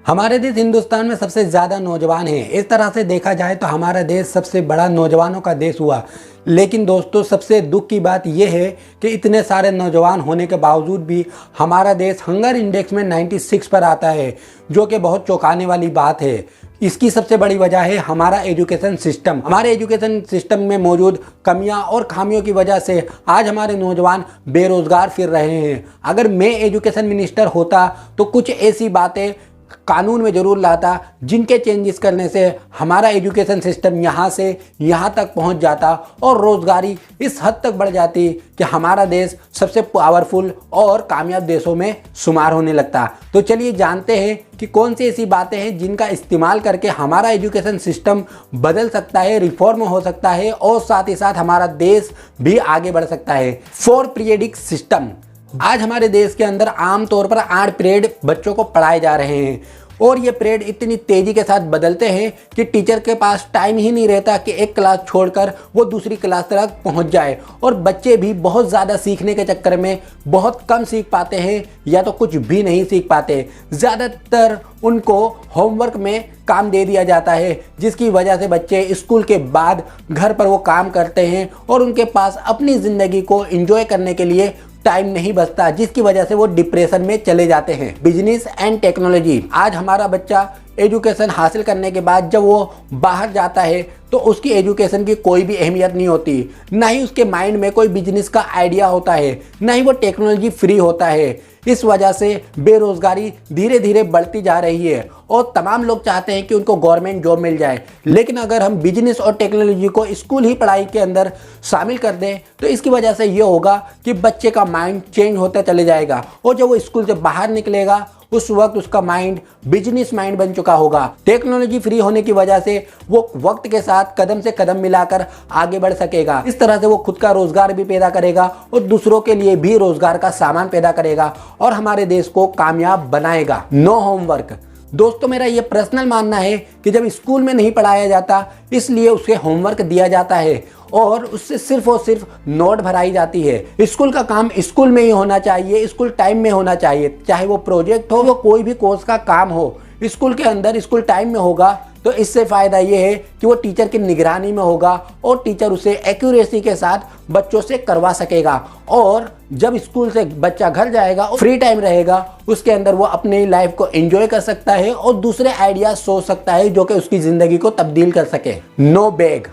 हमारे देश हिंदुस्तान में सबसे ज़्यादा नौजवान हैं। इस तरह से देखा जाए तो हमारा देश सबसे बड़ा नौजवानों का देश हुआ। लेकिन दोस्तों, सबसे दुख की बात यह है कि इतने सारे नौजवान होने के बावजूद भी हमारा देश हंगर इंडेक्स में 96 पर आता है, जो कि बहुत चौंकाने वाली बात है। इसकी सबसे बड़ी वजह है हमारा एजुकेशन सिस्टम। हमारे एजुकेशन सिस्टम में मौजूद कमियां और खामियों की वजह से आज हमारे नौजवान बेरोजगार फिर रहे हैं। अगर मैं एजुकेशन मिनिस्टर होता तो कुछ ऐसी बातें कानून में ज़रूर लाता जिनके चेंजेस करने से हमारा एजुकेशन सिस्टम यहाँ से यहाँ तक पहुँच जाता और रोज़गारी इस हद तक बढ़ जाती कि हमारा देश सबसे पावरफुल और कामयाब देशों में शुमार होने लगता। तो चलिए जानते हैं कि कौन सी ऐसी बातें हैं जिनका इस्तेमाल करके हमारा एजुकेशन सिस्टम बदल सकता है, रिफॉर्म हो सकता है और साथ ही साथ हमारा देश भी आगे बढ़ सकता है। 4 पीरियडिक सिस्टम। आज हमारे देश के अंदर आमतौर पर 8 पीरियड बच्चों को पढ़ाए जा रहे हैं और ये पीरियड इतनी तेज़ी के साथ बदलते हैं कि टीचर के पास टाइम ही नहीं रहता कि एक क्लास छोड़कर वो दूसरी क्लास तक पहुंच जाए। और बच्चे भी बहुत ज़्यादा सीखने के चक्कर में बहुत कम सीख पाते हैं या तो कुछ भी नहीं सीख पाते। ज़्यादातर उनको होमवर्क में काम दे दिया जाता है, जिसकी वजह से बच्चे स्कूल के बाद घर पर वो काम करते हैं और उनके पास अपनी ज़िंदगी को एंजॉय करने के लिए टाइम नहीं बचता, जिसकी वजह से वो डिप्रेशन में चले जाते हैं। Business and technology. आज हमारा बच्चा एजुकेशन हासिल करने के बाद जब वो बाहर जाता है तो उसकी एजुकेशन की कोई भी अहमियत नहीं होती, ना ही उसके माइंड में कोई बिजनेस का आइडिया होता है, ना ही वो टेक्नोलॉजी फ्री होता है। इस वजह से बेरोजगारी धीरे धीरे बढ़ती जा रही है और तमाम लोग चाहते हैं कि उनको गवर्नमेंट जॉब मिल जाए। लेकिन अगर हम बिजनेस और टेक्नोलॉजी को स्कूल ही पढ़ाई के अंदर शामिल कर दें तो इसकी वजह से ये होगा कि बच्चे का माइंड चेंज होता चले जाएगा और जब वो स्कूल से बाहर निकलेगा उस वक्त उसका माइंड बिजनेस माइंड बन चुका होगा। टेक्नोलॉजी फ्री होने की वजह से वो वक्त के साथ कदम से कदम मिलाकर आगे बढ़ सकेगा। इस तरह से वो खुद का रोजगार भी पैदा करेगा और दूसरों के लिए भी रोजगार का सामान पैदा करेगा और हमारे देश को कामयाब बनाएगा। No homework. दोस्तों, मेरा ये पर्सनल मानना है कि जब स्कूल में नहीं पढ़ाया जाता इसलिए उसे होमवर्क दिया जाता है और उससे सिर्फ और सिर्फ नोट भराई जाती है। स्कूल का काम स्कूल में ही होना चाहिए, स्कूल टाइम में होना चाहिए, चाहे वो प्रोजेक्ट हो या कोई भी कोर्स का काम हो स्कूल के अंदर स्कूल टाइम में होगा तो इससे फ़ायदा ये है कि वो टीचर की निगरानी में होगा और टीचर उसे एक्यूरेसी के साथ बच्चों से करवा सकेगा। और जब स्कूल से बच्चा घर जाएगा और फ्री टाइम रहेगा उसके अंदर वो अपनी लाइफ को एंजॉय कर सकता है और दूसरे आइडियाज सोच सकता है जो कि उसकी ज़िंदगी को तब्दील कर सके। No bag.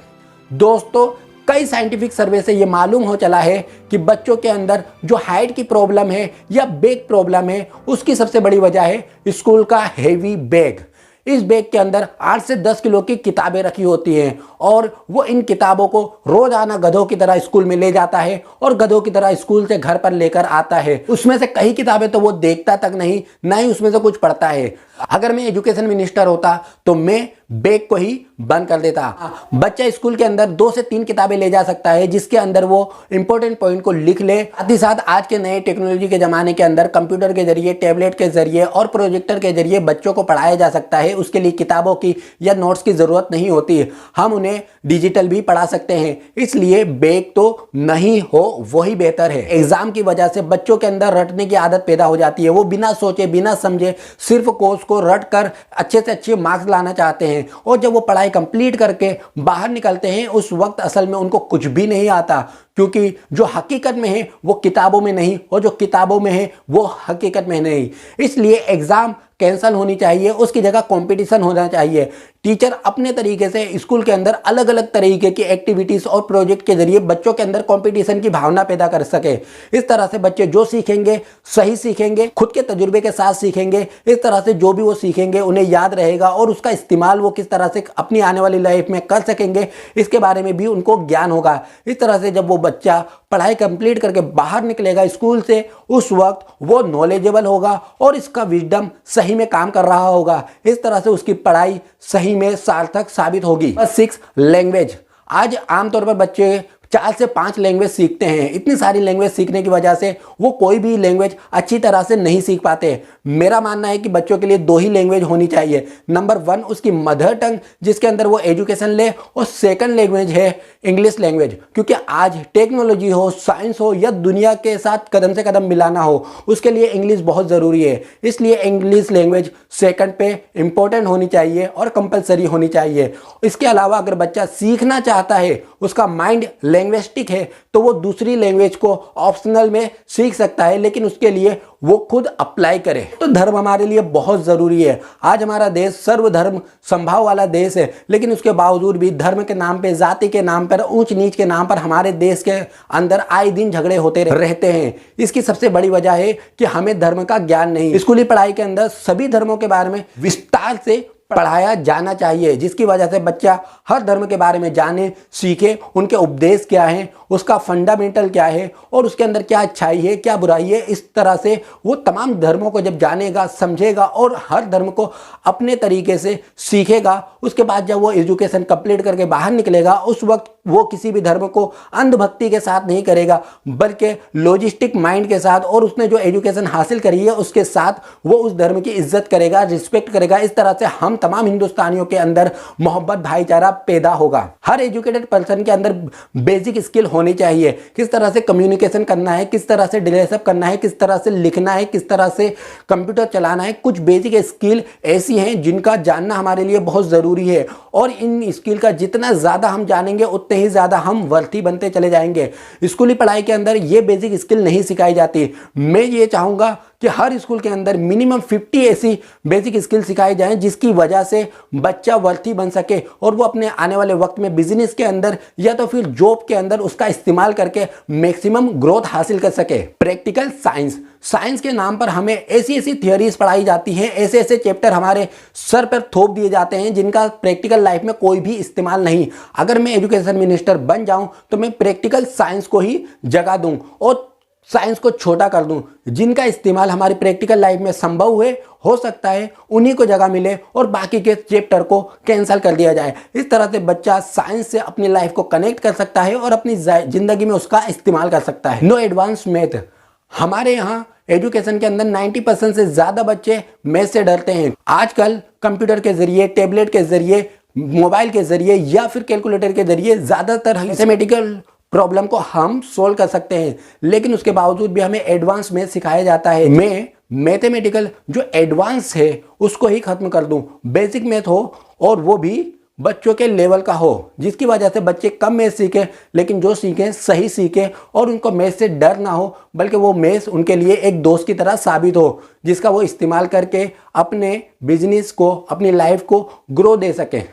दोस्तों, कई साइंटिफिक सर्वे से ये मालूम हो चला है कि बच्चों के अंदर जो हाइट की प्रॉब्लम है या बैग प्रॉब्लम है उसकी सबसे बड़ी वजह है स्कूल का हेवी बैग। इस बैग के अंदर 8 से 10 किलो की किताबें रखी होती हैं और वो इन किताबों को रोजाना गधों की तरह स्कूल में ले जाता है और गधों की तरह स्कूल से घर पर लेकर आता है। उसमें से कई किताबें तो वो देखता तक नहीं, ना ही उसमें से कुछ पढ़ता है। अगर मैं एजुकेशन मिनिस्टर होता तो मैं बैग को ही बंद कर देता। बच्चा स्कूल के अंदर 2 से 3 किताबें ले जा सकता है जिसके अंदर वो इंपॉर्टेंट पॉइंट को लिख ले। साथ ही साथ आज के नए टेक्नोलॉजी के ज़माने के अंदर कंप्यूटर के जरिए, टैबलेट के जरिए और प्रोजेक्टर के जरिए बच्चों को पढ़ाया जा सकता है। उसके लिए किताबों की या नोट्स की ज़रूरत नहीं होती, हम उन्हें डिजिटल भी पढ़ा सकते हैं। इसलिए बैग तो नहीं हो वही बेहतर है। एग्जाम की वजह से बच्चों के अंदर रटने की आदत पैदा हो जाती है। वो बिना सोचे बिना समझे सिर्फ कोर्स को रट कर अच्छे से अच्छे मार्क्स लाना चाहते हैं और जब वो पढ़ाई कंप्लीट करके बाहर निकलते हैं उस वक्त असल में उनको कुछ भी नहीं आता, क्योंकि जो हकीकत में है वो किताबों में नहीं और जो किताबों में है वो हकीकत में नहीं। इसलिए एग्जाम कैंसिल होनी चाहिए, उसकी जगह कंपटीशन होना चाहिए। टीचर अपने तरीके से स्कूल के अंदर अलग अलग तरीके की एक्टिविटीज़ और प्रोजेक्ट के जरिए बच्चों के अंदर कंपटीशन की भावना पैदा कर सके। इस तरह से बच्चे जो सीखेंगे सही सीखेंगे, खुद के तजुर्बे के साथ सीखेंगे। इस तरह से जो भी वो सीखेंगे उन्हें याद रहेगा और उसका इस्तेमाल वो किस तरह से अपनी आने वाली लाइफ में कर सकेंगे इसके बारे में भी उनको ज्ञान होगा। इस तरह से जब वो बच्चा पढ़ाई कंप्लीट करके बाहर निकलेगा स्कूल से उस वक्त वो नॉलेजेबल होगा और इसका विजडम सही में काम कर रहा होगा। इस तरह से उसकी पढ़ाई सही में सार्थक साबित होगी। 6 लैंग्वेज। आज आमतौर पर बच्चे 4 से 5 लैंग्वेज सीखते हैं। इतनी सारी लैंग्वेज सीखने की वजह से वो कोई भी लैंग्वेज अच्छी तरह से नहीं सीख पाते। मेरा मानना है कि बच्चों के लिए 2 ही लैंग्वेज होनी चाहिए। नंबर 1 उसकी मदर टंग जिसके अंदर वो एजुकेशन ले, और सेकंड लैंग्वेज है इंग्लिश लैंग्वेज। क्योंकि आज टेक्नोलॉजी हो, साइंस हो या दुनिया के साथ कदम से कदम मिलाना हो, उसके लिए इंग्लिश बहुत ज़रूरी है। इसलिए इंग्लिश लैंग्वेज सेकंड पे इंपॉर्टेंट होनी चाहिए और कंपलसरी होनी चाहिए। इसके अलावा अगर बच्चा सीखना चाहता है, उसका माइंड लैंग्विस्टिक है, तो वो दूसरी लैंग्वेज को ऑप्शनल में सीख सकता है, लेकिन उसके लिए वो खुद अप्लाई करे। तो धर्म हमारे लिए बहुत ज़रूरी है। आज हमारा देश सर्वधर्म संभाव वाला देश है, लेकिन उसके बावजूद भी धर्म के नाम पे, जाति के नाम पर, ऊंच नीच के नाम पर हमारे देश के अंदर आए दिन झगड़े होते रहते हैं। इसकी सबसे बड़ी वजह है कि हमें धर्म का ज्ञान नहीं। स्कूली पढ़ाई के अंदर सभी धर्मों के बारे में विस्तार से पढ़ाया जाना चाहिए, जिसकी वजह से बच्चा हर धर्म के बारे में जाने, सीखे, उनके उपदेश क्या हैं, उसका फंडामेंटल क्या है और उसके अंदर क्या अच्छाई है, क्या बुराई है। इस तरह से वो तमाम धर्मों को जब जानेगा, समझेगा और हर धर्म को अपने तरीके से सीखेगा, उसके बाद जब वो एजुकेशन कंप्लीट करके बाहर निकलेगा, उस वक्त वो किसी भी धर्म को अंधभक्ति के साथ नहीं करेगा, बल्कि लॉजिस्टिक माइंड के साथ, और उसने जो एजुकेशन हासिल करी है उसके साथ वो उस धर्म की इज्जत करेगा, रिस्पेक्ट करेगा। इस तरह से हम तमाम हिंदुस्तानियों के अंदर मोहब्बत, भाईचारा पैदा होगा। हर एजुकेटेड पर्सन के अंदर बेसिक स्किल होनी चाहिए। किस तरह से कम्युनिकेशन करना है, किस तरह से ड्रेसअप करना है, किस तरह से लिखना है, किस तरह से कंप्यूटर चलाना है। कुछ बेसिक स्किल ऐसी हैं जिनका जानना हमारे लिए बहुत ज़रूरी है, और इन स्किल का जितना ज़्यादा हम जानेंगे उतने ही ज़्यादा हम वर्थी बनते चले जाएंगे। स्कूली पढ़ाई के अंदर ये बेसिक स्किल नहीं सिखाई जाती। मैं ये चाहूँगा कि हर स्कूल के अंदर मिनिमम 50 ऐसी बेसिक स्किल सिखाई जाएं, जिसकी वजह से बच्चा वर्थी बन सके और वो अपने आने वाले वक्त में बिजनेस के अंदर या तो फिर जॉब के अंदर उसका इस्तेमाल करके मैक्सिमम ग्रोथ हासिल कर सके। प्रैक्टिकल साइंस, साइंस के नाम पर हमें ऐसी ऐसी थियोरीज पढ़ाई जाती हैं, ऐसे ऐसे चैप्टर हमारे सर पर थोप दिए जाते हैं जिनका प्रैक्टिकल लाइफ में कोई भी इस्तेमाल नहीं। अगर मैं एजुकेशन मिनिस्टर बन जाऊं तो मैं प्रैक्टिकल साइंस को ही जगह दूं और साइंस को छोटा कर दूं। जिनका इस्तेमाल हमारी प्रैक्टिकल लाइफ में संभव हुए हो सकता है उन्हीं को जगह मिले और बाकी के चैप्टर को कैंसिल कर दिया जाए। इस तरह से बच्चा साइंस से अपनी लाइफ को कनेक्ट कर सकता है और अपनी जिंदगी में उसका इस्तेमाल कर सकता है। नो एडवांस मैथ, हमारे यहाँ एजुकेशन के अंदर 90% से ज़्यादा बच्चे मैथ से डरते हैं। आजकल कंप्यूटर के जरिए, टैबलेट के जरिए, मोबाइल के जरिए या फिर कैलकुलेटर के जरिए ज़्यादातर मैथमेटिकल प्रॉब्लम को हम सोल्व कर सकते हैं, लेकिन उसके बावजूद भी हमें एडवांस मैथ सिखाया जाता है। मैं मैथमेटिकल जो एडवांस है उसको ही खत्म कर दूं, बेसिक मैथ हो और वो भी बच्चों के लेवल का हो, जिसकी वजह से बच्चे कम मैथ सीखें, लेकिन जो सीखें सही सीखें और उनको मैथ से डर ना हो, बल्कि वो मैथ उनके लिए एक दोस्त की तरह साबित हो, जिसका वो इस्तेमाल करके अपने बिजनेस को, अपनी लाइफ को ग्रो दे सकें।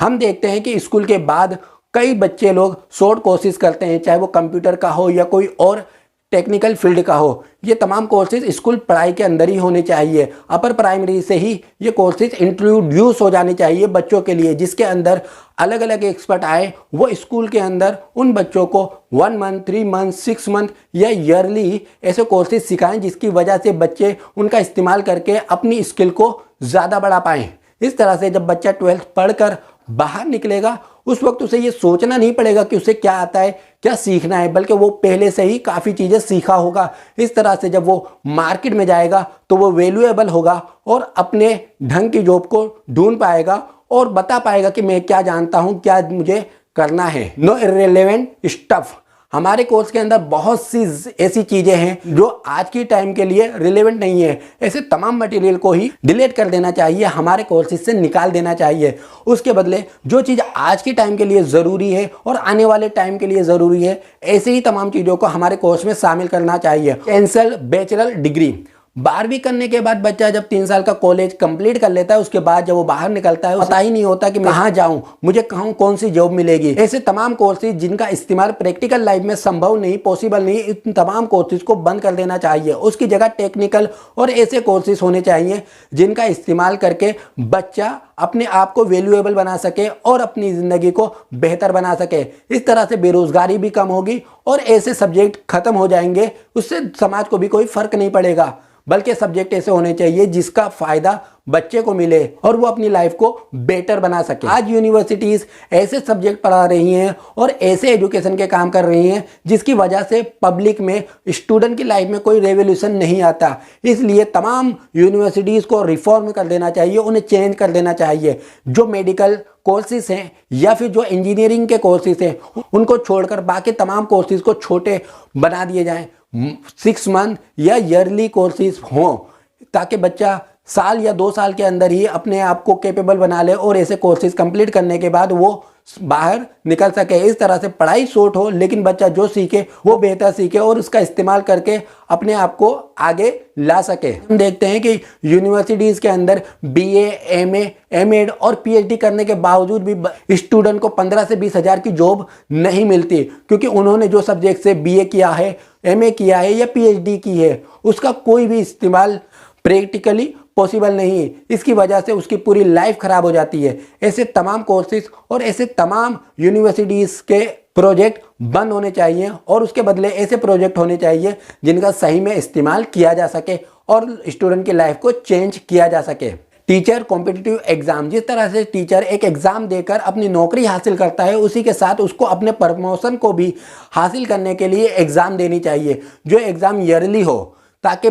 हम देखते हैं कि स्कूल के बाद कई बच्चे लोग शॉर्ट कोर्सेज करते हैं, चाहे वो कंप्यूटर का हो या कोई और टेक्निकल फील्ड का हो। ये तमाम कोर्सेज स्कूल पढ़ाई के अंदर ही होने चाहिए। अपर प्राइमरी से ही ये कोर्सेज इंट्रोड्यूस हो जाने चाहिए बच्चों के लिए, जिसके अंदर अलग अलग एक्सपर्ट आए, वो स्कूल के अंदर उन बच्चों को 1 मंथ, 3 मंथ, 6 मंथ या ईयरली ऐसे कोर्सेज सिखाएं, जिसकी वजह से बच्चे उनका इस्तेमाल करके अपनी स्किल को ज़्यादा बढ़ा पाएँ। इस तरह से जब बच्चा 12th पढ़कर बाहर निकलेगा उस वक्त उसे ये सोचना नहीं पड़ेगा कि उसे क्या आता है, क्या सीखना है, बल्कि वो पहले से ही काफ़ी चीज़ें सीखा होगा। इस तरह से जब वो मार्केट में जाएगा तो वो वैल्यूएबल होगा और अपने ढंग की जॉब को ढूंढ पाएगा और बता पाएगा कि मैं क्या जानता हूँ, क्या मुझे करना है। नो इर्रेलेवेंट स्टफ, हमारे कोर्स के अंदर बहुत सी ऐसी चीज़ें हैं जो आज की टाइम के लिए रिलेवेंट नहीं है। ऐसे तमाम मटेरियल को ही डिलीट कर देना चाहिए, हमारे कोर्सेज से निकाल देना चाहिए। उसके बदले जो चीज़ आज के टाइम के लिए ज़रूरी है और आने वाले टाइम के लिए ज़रूरी है, ऐसे ही तमाम चीज़ों को हमारे कोर्स में शामिल करना चाहिए। कैंसल बैचलर डिग्री, 12वीं करने के बाद बच्चा जब 3 साल का कॉलेज कंप्लीट कर लेता है, उसके बाद जब वो बाहर निकलता है पता ही नहीं होता कि मैं कहाँ जाऊँ, मुझे कहाँ कौन सी जॉब मिलेगी। ऐसे तमाम कोर्सेज जिनका इस्तेमाल प्रैक्टिकल लाइफ में संभव नहीं, पॉसिबल नहीं, इन तमाम कोर्सेज को बंद कर देना चाहिए। उसकी जगह टेक्निकल और ऐसे कोर्सेज होने चाहिए जिनका इस्तेमाल करके बच्चा अपने आप को वैल्यूएबल बना सके और अपनी ज़िंदगी को बेहतर बना सके। इस तरह से बेरोज़गारी भी कम होगी और ऐसे सब्जेक्ट खत्म हो जाएंगे, उससे समाज को भी कोई फ़र्क नहीं पड़ेगा। बल्कि सब्जेक्ट ऐसे होने चाहिए जिसका फायदा बच्चे को मिले और वो अपनी लाइफ को बेटर बना सके। आज यूनिवर्सिटीज ऐसे सब्जेक्ट पढ़ा रही हैं और ऐसे एजुकेशन के काम कर रही हैं जिसकी वजह से पब्लिक में, स्टूडेंट की लाइफ में कोई रेवोल्यूशन नहीं आता। इसलिए तमाम यूनिवर्सिटीज को रिफॉर्म कर देना चाहिए, उन्हें चेंज कर देना चाहिए। जो मेडिकल कोर्सेज हैं या फिर जो इंजीनियरिंग के कोर्सेज हैं उनको छोड़कर बाकी तमाम कोर्सेज को छोटे बना दिए जाएं। 6 मंथ या ईयरली कोर्सेज हों ताकि बच्चा साल या 2 साल के अंदर ही अपने आप को कैपेबल बना ले और ऐसे कोर्सेज कंप्लीट करने के बाद वो बाहर निकल सके। इस तरह से पढ़ाई शॉर्ट हो लेकिन बच्चा जो सीखे वो बेहतर सीखे और उसका इस्तेमाल करके अपने आप को आगे ला सके। हम देखते हैं कि यूनिवर्सिटीज़ के अंदर BA, MA, MEd और PhD करने के बावजूद भी स्टूडेंट को 15 से 20 हज़ार की जॉब नहीं मिलती, क्योंकि उन्होंने जो सब्जेक्ट से BA किया है, MA किया है या PhD की है उसका कोई भी इस्तेमाल प्रैक्टिकली पॉसिबल नहीं। इसकी वजह से उसकी पूरी लाइफ खराब हो जाती है। ऐसे तमाम कोर्सेज और ऐसे तमाम यूनिवर्सिटीज़ के प्रोजेक्ट बंद होने चाहिए और उसके बदले ऐसे प्रोजेक्ट होने चाहिए जिनका सही में इस्तेमाल किया जा सके और स्टूडेंट की लाइफ को चेंज किया जा सके। टीचर कॉम्पिटिटिव एग्जाम, जिस तरह से टीचर एक एग्ज़ाम देकर अपनी नौकरी हासिल करता है उसी के साथ उसको अपने प्रमोशन को भी हासिल करने के लिए एग्ज़ाम देनी चाहिए, जो एग्ज़ाम ईयरली हो, ताकि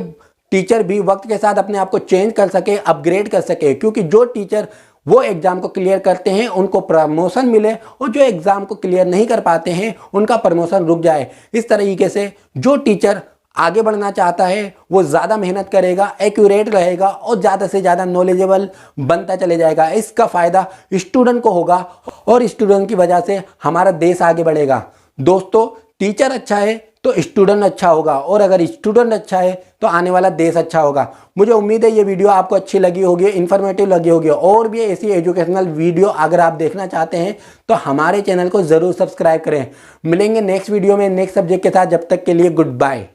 टीचर भी वक्त के साथ अपने आप को चेंज कर सके, अपग्रेड कर सके। क्योंकि जो टीचर वो एग्ज़ाम को क्लियर करते हैं उनको प्रमोशन मिले और जो एग्ज़ाम को क्लियर नहीं कर पाते हैं उनका प्रमोशन रुक जाए। इस तरीके से जो टीचर आगे बढ़ना चाहता है वो ज़्यादा मेहनत करेगा, एक्यूरेट रहेगा और ज़्यादा से ज़्यादा नॉलेजेबल बनता चले जाएगा। इसका फ़ायदा स्टूडेंट को होगा और स्टूडेंट की वजह से हमारा देश आगे बढ़ेगा। दोस्तों, टीचर अच्छा है तो स्टूडेंट अच्छा होगा और अगर स्टूडेंट अच्छा है तो आने वाला देश अच्छा होगा। मुझे उम्मीद है ये वीडियो आपको अच्छी लगी होगी, इन्फॉर्मेटिव लगी होगी। और भी ऐसी एजुकेशनल वीडियो अगर आप देखना चाहते हैं तो हमारे चैनल को ज़रूर सब्सक्राइब करें। मिलेंगे नेक्स्ट वीडियो में नेक्स्ट सब्जेक्ट के साथ। जब तक के लिए गुड बाय।